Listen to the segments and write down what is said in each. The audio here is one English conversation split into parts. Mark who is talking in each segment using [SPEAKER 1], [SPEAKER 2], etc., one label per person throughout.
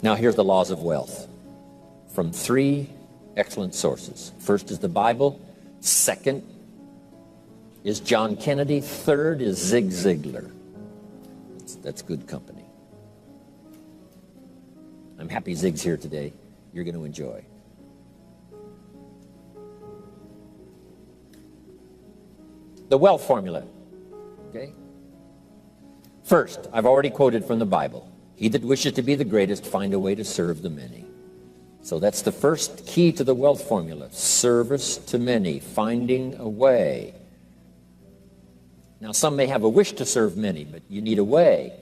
[SPEAKER 1] Now here's the laws of wealth from three excellent sources. First is the Bible. Second is John Kennedy. Third is Zig Ziglar. That's good company. I'm happy Zig's here today. You're going to enjoy. The wealth formula. Okay? First, I've already quoted from the Bible. He that wishes to be the greatest, find a way to serve the many. So that's the first key to the wealth formula. Service to many, finding a way. Now, some may have a wish to serve many, but you need a way.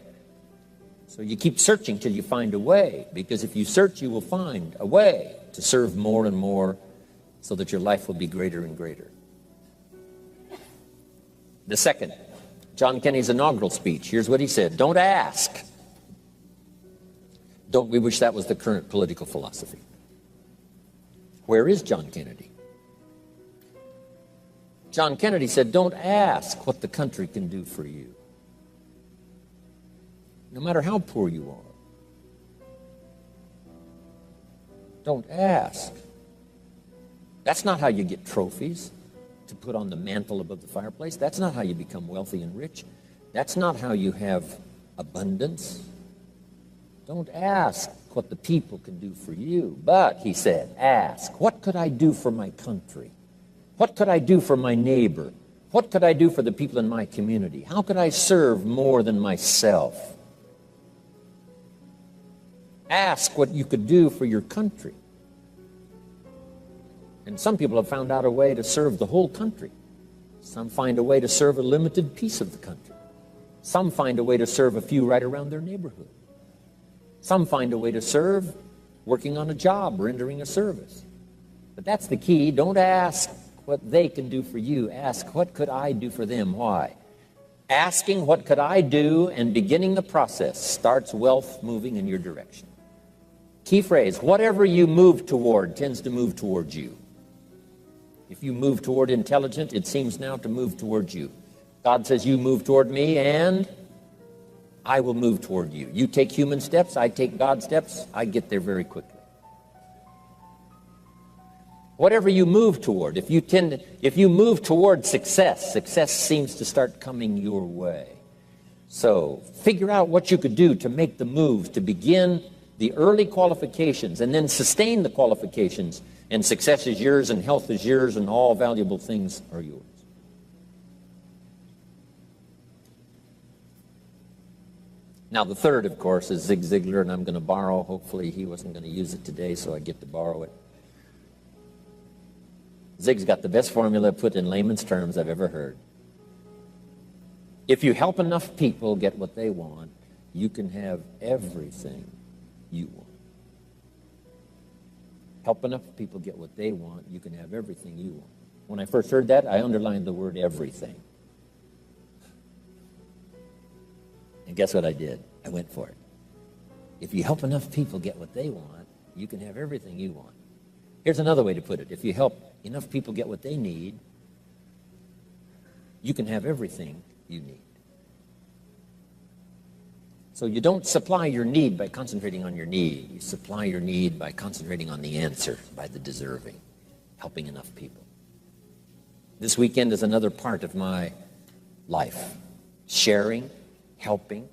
[SPEAKER 1] So you keep searching till you find a way, because if you search, you will find a way to serve more and more so that your life will be greater and greater. The second, John Kennedy's inaugural speech. Here's what he said. Don't ask. Don't we wish that was the current political philosophy? Where is John Kennedy? John Kennedy said, don't ask what the country can do for you. No matter how poor you are. Don't ask. That's not how you get trophies to put on the mantle above the fireplace. That's not how you become wealthy and rich. That's not how you have abundance. Don't ask what the people can do for you. But, he said, ask, what could I do for my country? What could I do for my neighbor? What could I do for the people in my community? How could I serve more than myself? Ask what you could do for your country. And some people have found out a way to serve the whole country. Some find a way to serve a limited piece of the country. Some find a way to serve a few right around their neighborhood. Some find a way to serve working on a job, rendering a service. But that's the key. Don't ask what they can do for you. Ask, what could I do for them? Why? Asking, what could I do, and beginning the process starts wealth moving in your direction. Key phrase, whatever you move toward tends to move towards you. If you move toward intelligent, it seems now to move towards you. God says, you move toward me, and I will move toward you. You take human steps, I take God's steps, I get there very quickly. Whatever you move toward, if you move toward success, success seems to start coming your way. So figure out what you could do to make the moves, to begin the early qualifications, and then sustain the qualifications, and success is yours, and health is yours, and all valuable things are yours. Now, the third, of course, is Zig Ziglar, and I'm going to borrow. Hopefully, he wasn't going to use it today, so I get to borrow it. Zig's got the best formula put in layman's terms I've ever heard. If you help enough people get what they want, you can have everything you want. Help enough people get what they want, you can have everything you want. When I first heard that, I underlined the word everything. And guess what I did? I went for it. If you help enough people get what they want, you can have everything you want. Here's another way to put it. If you help enough people get what they need, you can have everything you need. So you don't supply your need by concentrating on your need. You supply your need by concentrating on the answer, by the deserving, helping enough people. This weekend is another part of my life. Sharing, helping,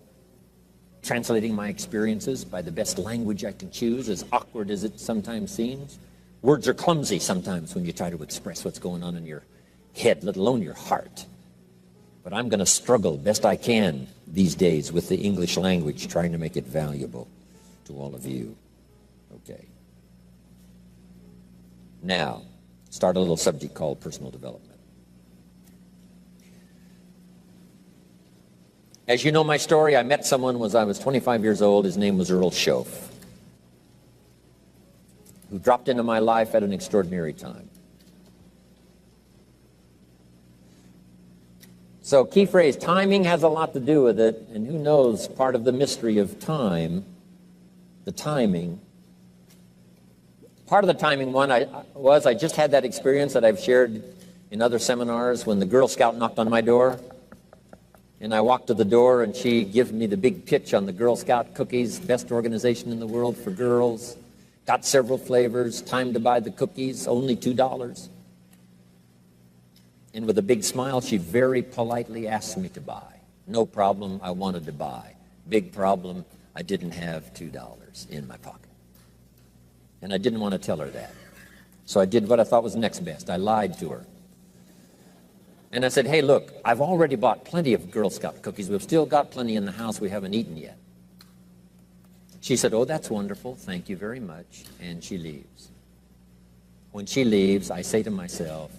[SPEAKER 1] translating my experiences by the best language I can choose, as awkward as it sometimes seems. Words are clumsy sometimes when you try to express what's going on in your head, let alone your heart. But I'm going to struggle best I can these days with the English language, trying to make it valuable to all of you. Okay. Now, start a little subject called personal development. As you know my story, I met someone when I was 25 years old. His name was Earl Schoaf, who dropped into my life at an extraordinary time. So, key phrase, timing has a lot to do with it, and who knows, part of the mystery of time, the timing. Part of the timing one I just had that experience that I've shared in other seminars when the Girl Scout knocked on my door. And I walked to the door, and she gave me the big pitch on the Girl Scout cookies, best organization in the world for girls. Got several flavors, time to buy the cookies, only $2. And with a big smile, she very politely asked me to buy. No problem, I wanted to buy. Big problem, I didn't have $2 in my pocket. And I didn't want to tell her that. So I did what I thought was next best. I lied to her. And I said, hey, look, I've already bought plenty of Girl Scout cookies. We've still got plenty in the house we haven't eaten yet. She said, oh, that's wonderful. Thank you very much. And she leaves. When she leaves, I say to myself,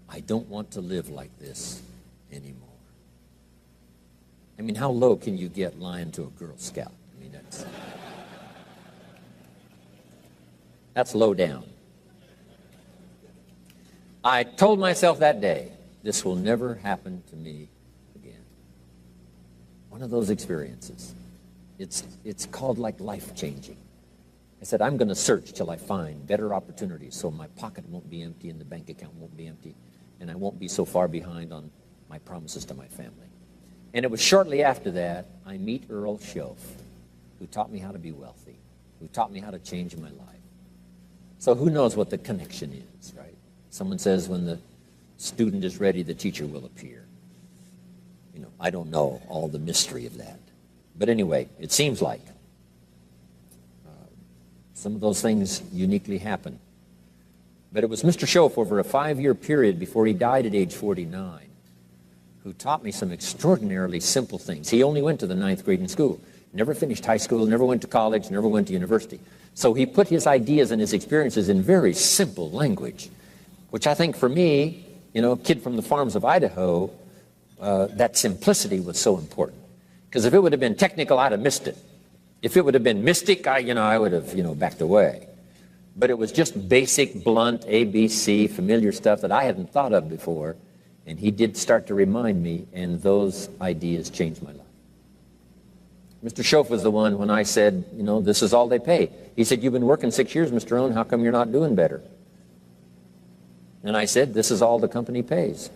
[SPEAKER 1] I don't want to live like this anymore. I mean, how low can you get lying to a Girl Scout? I mean, that's low down. I told myself that day, this will never happen to me again. One of those experiences. It's called like life-changing. I said, I'm going to search till I find better opportunities so my pocket won't be empty and the bank account won't be empty, and I won't be so far behind on my promises to my family. And it was shortly after that I meet Earl Schoaf, who taught me how to be wealthy, who taught me how to change my life. So who knows what the connection is, right? Someone says when the student is ready, the teacher will appear. You know, I don't know all the mystery of that. But anyway, it seems like some of those things uniquely happen. But it was Mr. Schoaf over a 5-year period before he died at age 49 who taught me some extraordinarily simple things. He only went to the 9th grade in school, never finished high school, never went to college, never went to university. So he put his ideas and his experiences in very simple language, which I think for me, you know, a kid from the farms of Idaho, that simplicity was so important. Because if it would have been technical, I'd have missed it. If it would have been mystic, I would have, backed away. But it was just basic, blunt, ABC, familiar stuff that I hadn't thought of before. And he did start to remind me, and those ideas changed my life. Mr. Schoaf was the one when I said, this is all they pay. He said, you've been working 6 years, Mr. Rohn, how come you're not doing better? And I said, this is all the company pays.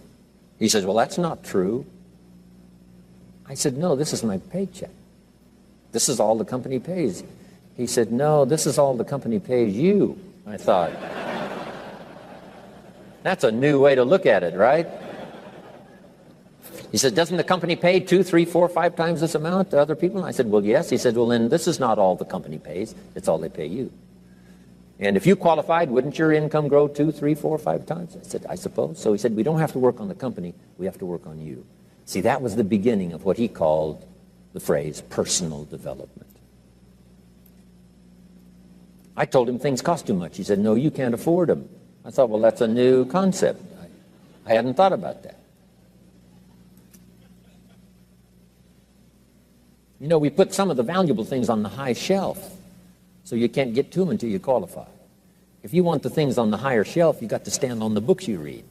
[SPEAKER 1] He says, well, that's not true. I said, no, this is my paycheck. This is all the company pays. He said, no, this is all the company pays you. I thought, that's a new way to look at it, right? He said, doesn't the company pay 2, 3, 4, 5 times this amount to other people? And I said, well, yes. He said, well, then this is not all the company pays. It's all they pay you. And if you qualified, wouldn't your income grow 2, 3, 4, 5 times? I said, I suppose. So he said, we don't have to work on the company. We have to work on you. See, that was the beginning of what he called the phrase personal development. I told him things cost too much. He said, no, you can't afford them. I thought, well, that's a new concept. I hadn't thought about that. We put some of the valuable things on the high shelf, so you can't get to them until you qualify. If you want the things on the higher shelf, you got to stand on the books you read.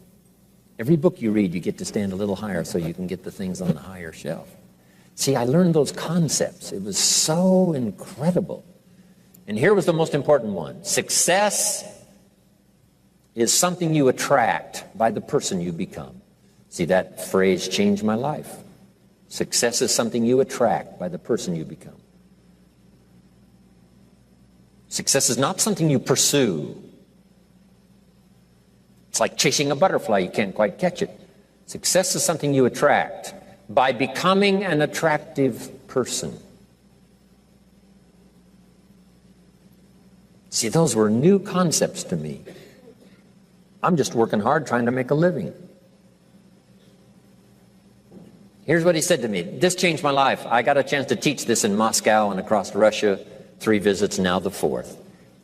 [SPEAKER 1] Every book you read, you get to stand a little higher so you can get the things on the higher shelf. See, I learned those concepts. It was so incredible. And here was the most important one. Success is something you attract by the person you become. See, that phrase changed my life. Success is something you attract by the person you become. Success is not something you pursue. It's like chasing a butterfly. You can't quite catch it. Success is something you attract by becoming an attractive person. See, those were new concepts to me. I'm just working hard trying to make a living. Here's what he said to me. This changed my life. I got a chance to teach this in Moscow and across Russia. 3 visits, now the 4th.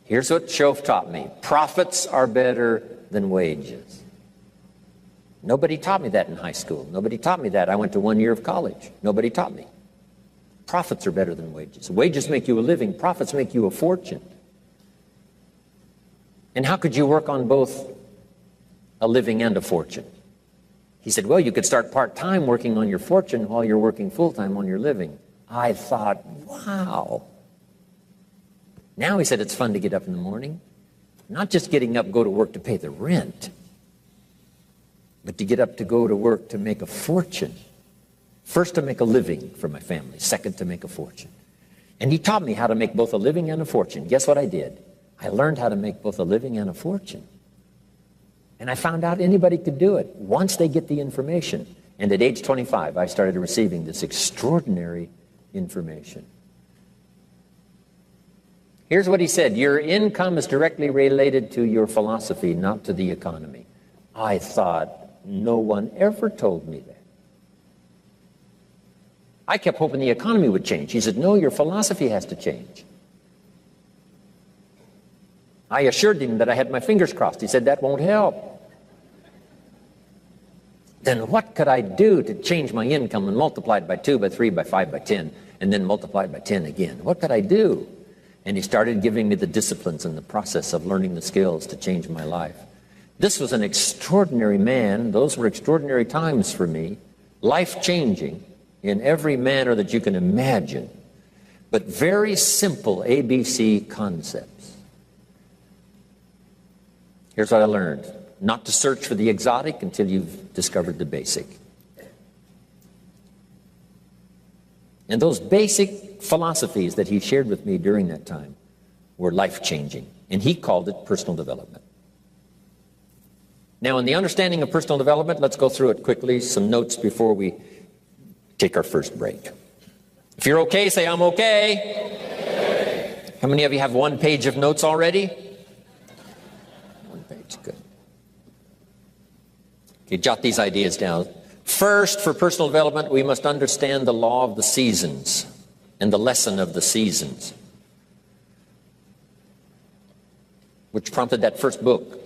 [SPEAKER 1] Here's what Schoaf taught me. Profits are better than wages. Nobody taught me that in high school. Nobody taught me that. I went to 1 year of college. Nobody taught me. Profits are better than wages. Wages make you a living. Profits make you a fortune. And how could you work on both a living and a fortune? He said, well, you could start part-time working on your fortune while you're working full-time on your living. I thought, wow. Now, he said, it's fun to get up in the morning. Not just getting up, go to work to pay the rent, but to get up to go to work to make a fortune. First, to make a living for my family. Second, to make a fortune. And he taught me how to make both a living and a fortune. Guess what I did? I learned how to make both a living and a fortune. And I found out anybody could do it once they get the information. And at age 25, I started receiving this extraordinary information. Here's what he said: your income is directly related to your philosophy, not to the economy. I thought, no one ever told me that. I kept hoping the economy would change. He said, no, your philosophy has to change. I assured him that I had my fingers crossed. He said, that won't help. Then what could I do to change my income and multiply it by 2, by 3, by 5, by 10, and then multiply it by 10 again? What could I do? And he started giving me the disciplines and the process of learning the skills to change my life. This was an extraordinary man. Those were extraordinary times for me, life-changing in every manner that you can imagine, but very simple ABC concepts. Here's what I learned: not to search for the exotic until you've discovered the basic. And those basic philosophies that he shared with me during that time were life-changing, and he called it personal development. Now, in the understanding of personal development, let's go through it quickly, some notes before we take our first break. If you're okay, say, I'm okay. How many of you have 1 page of notes already? 1 page, good. Okay, jot these ideas down. First, for personal development, we must understand the law of the seasons and the lesson of the seasons, which prompted that first book,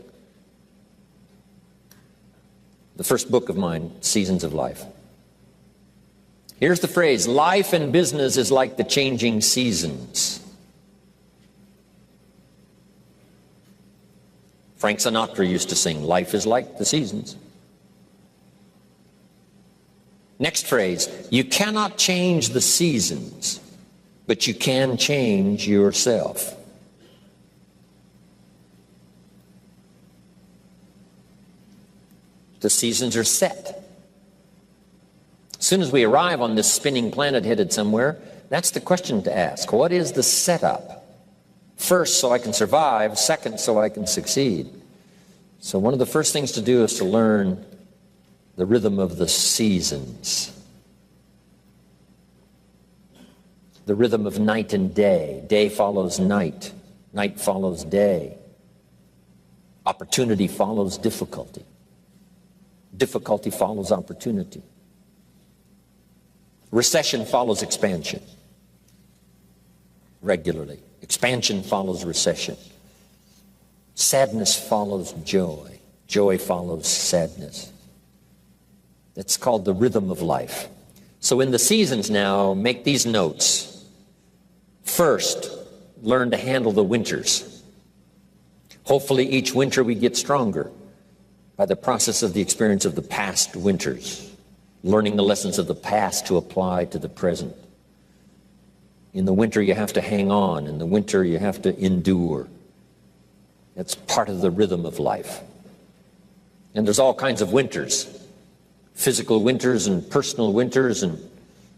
[SPEAKER 1] the first book of mine, Seasons of Life. Here's the phrase: life and business is like the changing seasons. Frank Sinatra used to sing, life is like the seasons. Next phrase: you cannot change the seasons, but you can change yourself. The seasons are set. As soon as we arrive on this spinning planet headed somewhere, that's the question to ask. What is the setup? First, so I can survive. Second, so I can succeed. So one of the first things to do is to learn the rhythm of the seasons. The rhythm of night and day. Day follows night. Night follows day. Opportunity follows difficulty. Difficulty follows opportunity. Recession follows expansion. Regularly. Expansion follows recession. Sadness follows joy. Joy follows sadness. That's called the rhythm of life. So in the seasons now, make these notes. First, learn to handle the winters. Hopefully each winter we get stronger by the process of the experience of the past winters, learning the lessons of the past to apply to the present. In the winter you have to hang on. In the winter you have to endure. That's part of the rhythm of life. And there's all kinds of winters. Physical winters and personal winters and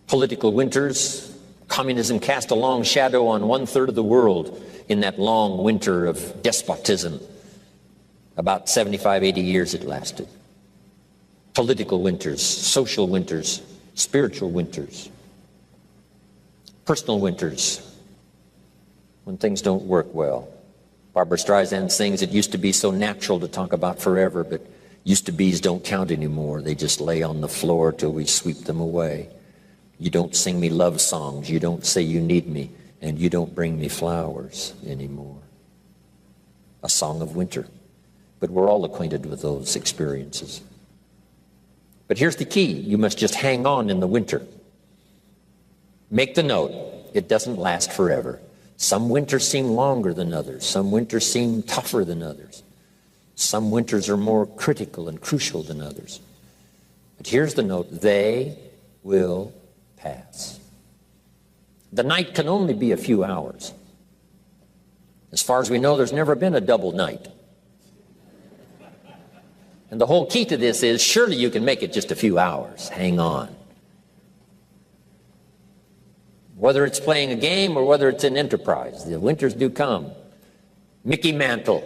[SPEAKER 1] political winters. Communism cast a long shadow on 1/3 of the world in that long winter of despotism. About 75, 80 years it lasted. Political winters, social winters, spiritual winters, personal winters, when things don't work well. Barbara Streisand sings, it used to be so natural to talk about forever, but used to be's don't count anymore. They just lay on the floor till we sweep them away. You don't sing me love songs, you don't say you need me, and you don't bring me flowers anymore. A song of winter. But we're all acquainted with those experiences. But here's the key. You must just hang on in the winter. Make the note. It doesn't last forever. Some winters seem longer than others. Some winters seem tougher than others. Some winters are more critical and crucial than others. But here's the note. They will pass. The night can only be a few hours. As far as we know, there's never been a double night. And the whole key to this is, surely you can make it just a few hours. Hang on. whether it's playing a game or whether it's an enterprise. The winters do come. Mickey Mantle,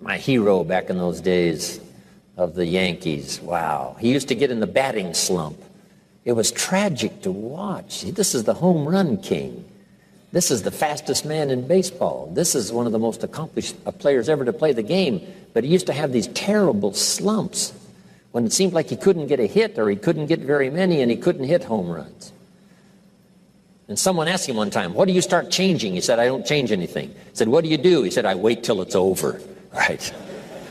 [SPEAKER 1] my hero back in those days of the Yankees. Wow. He used to get in the batting slump. It was tragic to watch. This is the home run king. This is the fastest man in baseball. This is one of the most accomplished players ever to play the game. But he used to have these terrible slumps when it seemed like he couldn't get a hit, or he couldn't get very many, and he couldn't hit home runs. And someone asked him one time, what do you start changing? He said, I don't change anything. He said, what do you do? He said, I wait till it's over. Right?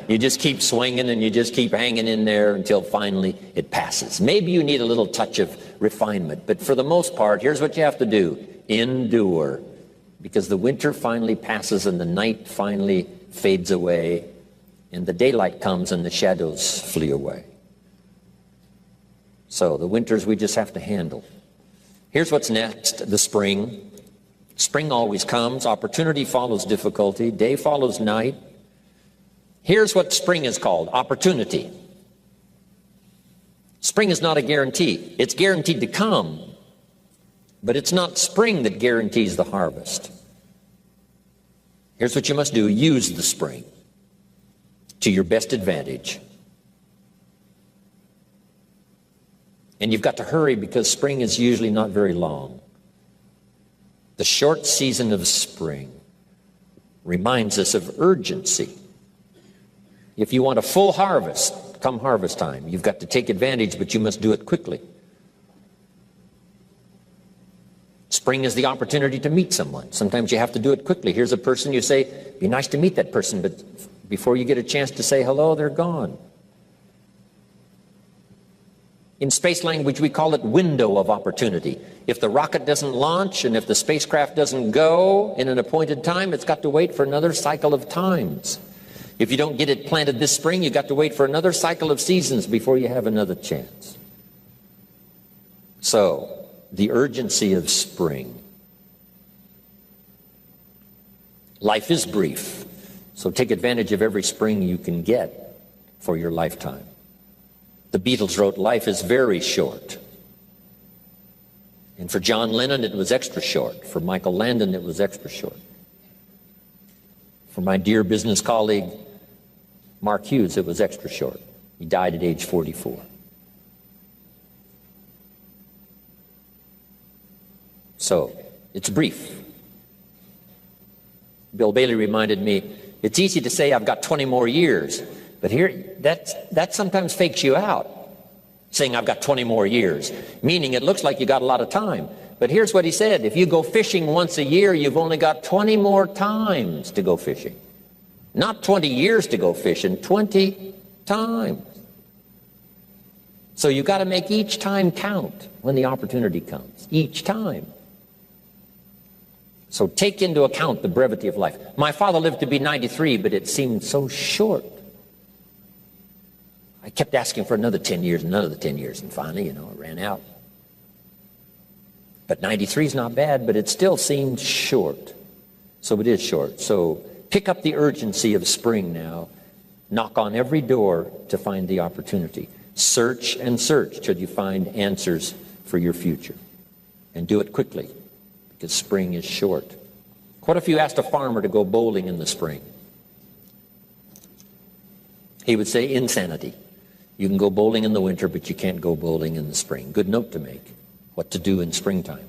[SPEAKER 1] You just keep swinging and you just keep hanging in there until finally it passes. Maybe you need a little touch of refinement, but for the most part, here's what you have to do. Endure. Because the winter finally passes and the night finally fades away and the daylight comes and the shadows flee away. So the winters we just have to handle. Here's what's next, the spring. Spring always comes. Opportunity follows difficulty. Day follows night. Here's what spring is called, opportunity. Spring is not a guarantee. It's guaranteed to come, but it's not spring that guarantees the harvest. Here's what you must do. Use the spring to your best advantage. And you've got to hurry because spring is usually not very long. The short season of spring reminds us of urgency. If you want a full harvest, come harvest time, you've got to take advantage, but you must do it quickly. Spring is the opportunity to meet someone. Sometimes you have to do it quickly. Here's a person, you say, be nice to meet that person, but before you get a chance to say hello, they're gone. In space language, we call it window of opportunity. If the rocket doesn't launch and if the spacecraft doesn't go in an appointed time, it's got to wait for another cycle of times. If you don't get it planted this spring, you've got to wait for another cycle of seasons before you have another chance. So, the urgency of spring. Life is brief, so take advantage of every spring you can get for your lifetime. The Beatles wrote, life is very short. And for John Lennon, it was extra short. For Michael Landon, it was extra short. For my dear business colleague, Mark Hughes, it was extra short. He died at age 44. So, it's brief. Bill Bailey reminded me, it's easy to say I've got 20 more years, but here, that sometimes fakes you out, saying I've got 20 more years, meaning it looks like you got a lot of time. But here's what he said, if you go fishing once a year, you've only got 20 more times to go fishing. Not 20 years to go fishing, 20 times. So you've got to make each time count when the opportunity comes, each time. So take into account the brevity of life. My father lived to be 93, but it seemed so short. I kept asking for another 10 years, another 10 years, and finally, it ran out. But 93 is not bad, but it still seemed short. So it is short. So pick up the urgency of spring now. Knock on every door to find the opportunity. Search and search till you find answers for your future. And do it quickly, because spring is short. What if you asked a farmer to go bowling in the spring? He would say, insanity. You can go bowling in the winter, but you can't go bowling in the spring. Good note to make. What to do in springtime.